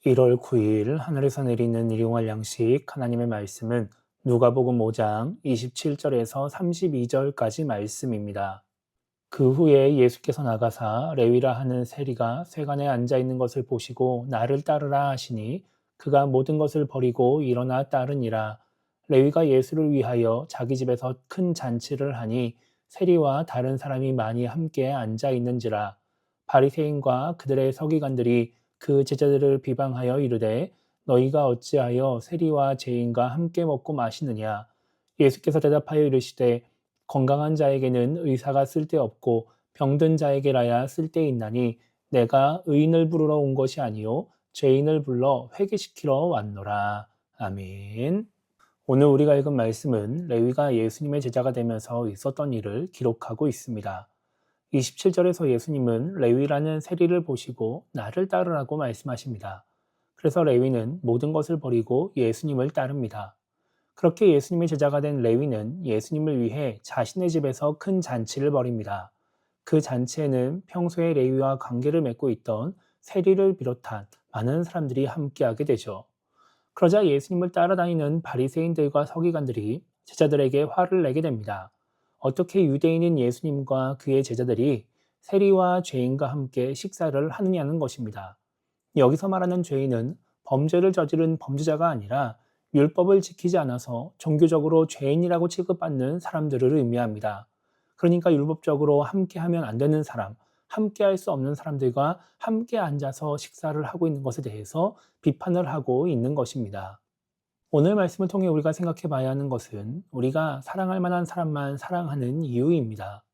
1월 9일 하늘에서 내리는 일용할 양식 하나님의 말씀은 누가복음 5장 27절에서 32절까지 말씀입니다. 그 후에 예수께서 나가사 레위라 하는 세리가 쇠관에 앉아 있는 것을 보시고 나를 따르라 하시니 그가 모든 것을 버리고 일어나 따르니라. 레위가 예수를 위하여 자기 집에서 큰 잔치를 하니 세리와 다른 사람이 많이 함께 앉아 있는지라. 바리새인과 그들의 서기관들이 그 제자들을 비방하여 이르되 너희가 어찌하여 세리와 죄인과 함께 먹고 마시느냐. 예수께서 대답하여 이르시되 건강한 자에게는 의사가 쓸데없고 병든 자에게라야 쓸데있나니 내가 의인을 부르러 온 것이 아니요 죄인을 불러 회개시키러 왔노라. 아멘. 오늘 우리가 읽은 말씀은 레위가 예수님의 제자가 되면서 있었던 일을 기록하고 있습니다. 27절에서 예수님은 레위라는 세리를 보시고 나를 따르라고 말씀하십니다. 그래서 레위는 모든 것을 버리고 예수님을 따릅니다. 그렇게 예수님의 제자가 된 레위는 예수님을 위해 자신의 집에서 큰 잔치를 벌입니다. 그 잔치에는 평소에 레위와 관계를 맺고 있던 세리를 비롯한 많은 사람들이 함께하게 되죠. 그러자 예수님을 따라다니는 바리새인들과 서기관들이 제자들에게 화를 내게 됩니다. 어떻게 유대인인 예수님과 그의 제자들이 세리와 죄인과 함께 식사를 하느냐는 것입니다. 여기서 말하는 죄인은 범죄를 저지른 범죄자가 아니라 율법을 지키지 않아서 종교적으로 죄인이라고 취급받는 사람들을 의미합니다. 그러니까 율법적으로 함께하면 안 되는 사람, 함께할 수 없는 사람들과 함께 앉아서 식사를 하고 있는 것에 대해서 비판을 하고 있는 것입니다. 오늘 말씀을 통해 우리가 생각해 봐야 하는 것은 우리가 사랑할 만한 사람만 사랑하는 이유입니다.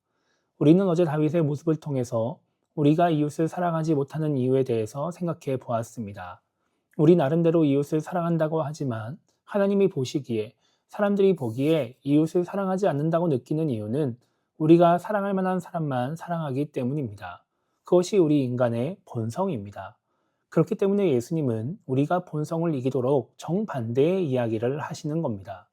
우리는 어제 다윗의 모습을 통해서 우리가 이웃을 사랑하지 못하는 이유에 대해서 생각해 보았습니다. 우리 나름대로 이웃을 사랑한다고 하지만 하나님이 보시기에, 사람들이 보기에 이웃을 사랑하지 않는다고 느끼는 이유는 우리가 사랑할 만한 사람만 사랑하기 때문입니다. 그것이 우리 인간의 본성입니다. 그렇기 때문에 예수님은 우리가 본성을 이기도록 정반대의 이야기를 하시는 겁니다.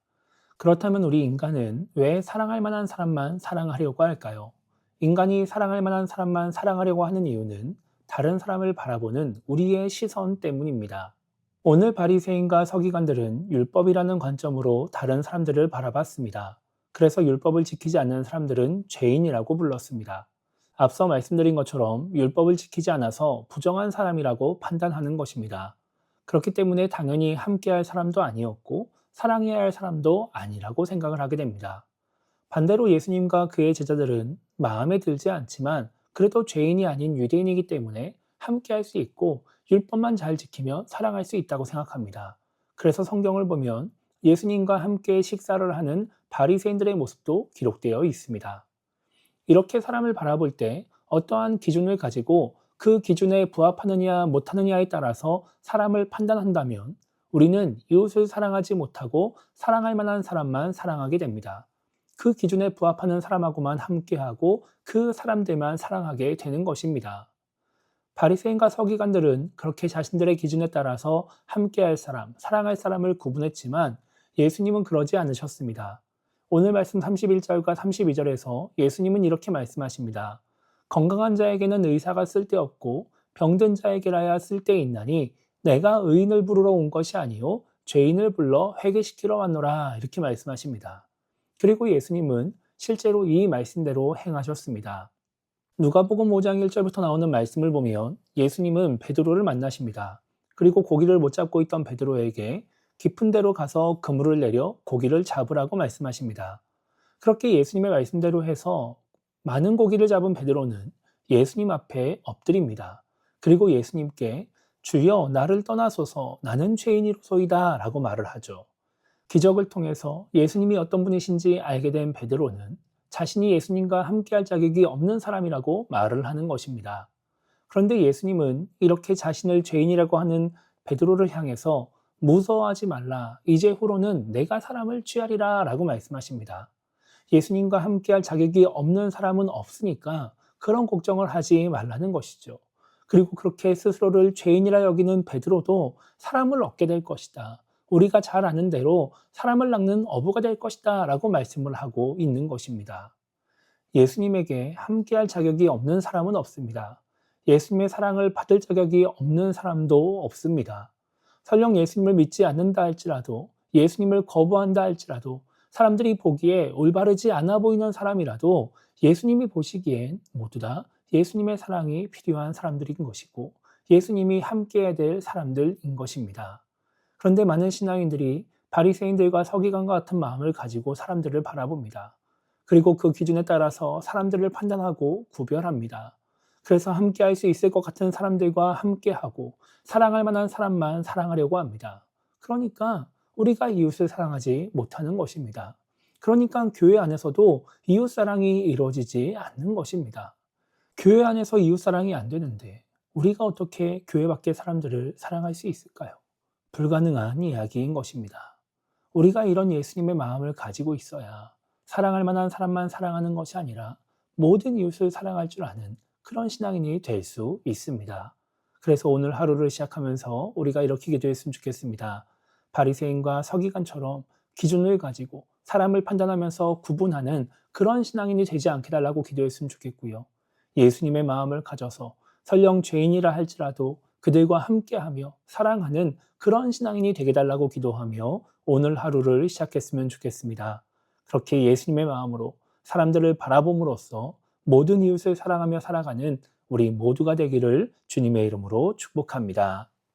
그렇다면 우리 인간은 왜 사랑할 만한 사람만 사랑하려고 할까요? 인간이 사랑할 만한 사람만 사랑하려고 하는 이유는 다른 사람을 바라보는 우리의 시선 때문입니다. 오늘 바리새인과 서기관들은 율법이라는 관점으로 다른 사람들을 바라봤습니다. 그래서 율법을 지키지 않는 사람들은 죄인이라고 불렀습니다. 앞서 말씀드린 것처럼 율법을 지키지 않아서 부정한 사람이라고 판단하는 것입니다. 그렇기 때문에 당연히 함께할 사람도 아니었고 사랑해야 할 사람도 아니라고 생각을 하게 됩니다. 반대로 예수님과 그의 제자들은 마음에 들지 않지만 그래도 죄인이 아닌 유대인이기 때문에 함께할 수 있고 율법만 잘 지키면 사랑할 수 있다고 생각합니다. 그래서 성경을 보면 예수님과 함께 식사를 하는 바리새인들의 모습도 기록되어 있습니다. 이렇게 사람을 바라볼 때 어떠한 기준을 가지고 그 기준에 부합하느냐 못하느냐에 따라서 사람을 판단한다면 우리는 이웃을 사랑하지 못하고 사랑할 만한 사람만 사랑하게 됩니다. 그 기준에 부합하는 사람하고만 함께하고 그 사람들만 사랑하게 되는 것입니다. 바리새인과 서기관들은 그렇게 자신들의 기준에 따라서 함께할 사람, 사랑할 사람을 구분했지만 예수님은 그러지 않으셨습니다. 오늘 말씀 31절과 32절에서 예수님은 이렇게 말씀하십니다. 건강한 자에게는 의사가 쓸데없고 병든 자에게라야 쓸데있나니 내가 의인을 부르러 온 것이 아니요 죄인을 불러 회개시키러 왔노라, 이렇게 말씀하십니다. 그리고 예수님은 실제로 이 말씀대로 행하셨습니다. 누가복음 5장 1절부터 나오는 말씀을 보면 예수님은 베드로를 만나십니다. 그리고 고기를 못 잡고 있던 베드로에게 깊은 데로 가서 그물을 내려 고기를 잡으라고 말씀하십니다. 그렇게 예수님의 말씀대로 해서 많은 고기를 잡은 베드로는 예수님 앞에 엎드립니다. 그리고 예수님께 주여 나를 떠나소서 나는 죄인이로소이다 라고 말을 하죠. 기적을 통해서 예수님이 어떤 분이신지 알게 된 베드로는 자신이 예수님과 함께할 자격이 없는 사람이라고 말을 하는 것입니다. 그런데 예수님은 이렇게 자신을 죄인이라고 하는 베드로를 향해서 무서워하지 말라, 이제 후로는 내가 사람을 취하리라 라고 말씀하십니다. 예수님과 함께할 자격이 없는 사람은 없으니까 그런 걱정을 하지 말라는 것이죠. 그리고 그렇게 스스로를 죄인이라 여기는 베드로도 사람을 얻게 될 것이다, 우리가 잘 아는 대로 사람을 낚는 어부가 될 것이다 라고 말씀을 하고 있는 것입니다. 예수님에게 함께할 자격이 없는 사람은 없습니다. 예수님의 사랑을 받을 자격이 없는 사람도 없습니다. 설령 예수님을 믿지 않는다 할지라도, 예수님을 거부한다 할지라도, 사람들이 보기에 올바르지 않아 보이는 사람이라도 예수님이 보시기엔 모두 다 예수님의 사랑이 필요한 사람들인 것이고 예수님이 함께해야 될 사람들인 것입니다. 그런데 많은 신앙인들이 바리새인들과 서기관과 같은 마음을 가지고 사람들을 바라봅니다. 그리고 그 기준에 따라서 사람들을 판단하고 구별합니다. 그래서 함께할 수 있을 것 같은 사람들과 함께하고 사랑할 만한 사람만 사랑하려고 합니다. 그러니까 우리가 이웃을 사랑하지 못하는 것입니다. 그러니까 교회 안에서도 이웃사랑이 이루어지지 않는 것입니다. 교회 안에서 이웃사랑이 안 되는데 우리가 어떻게 교회 밖의 사람들을 사랑할 수 있을까요? 불가능한 이야기인 것입니다. 우리가 이런 예수님의 마음을 가지고 있어야 사랑할 만한 사람만 사랑하는 것이 아니라 모든 이웃을 사랑할 줄 아는 그런 신앙인이 될 수 있습니다. 그래서 오늘 하루를 시작하면서 우리가 이렇게 기도했으면 좋겠습니다. 바리새인과 서기관처럼 기준을 가지고 사람을 판단하면서 구분하는 그런 신앙인이 되지 않게 달라고 기도했으면 좋겠고요. 예수님의 마음을 가져서 설령 죄인이라 할지라도 그들과 함께하며 사랑하는 그런 신앙인이 되게 달라고 기도하며 오늘 하루를 시작했으면 좋겠습니다. 그렇게 예수님의 마음으로 사람들을 바라봄으로써 모든 이웃을 사랑하며 살아가는 우리 모두가 되기를 주님의 이름으로 축복합니다.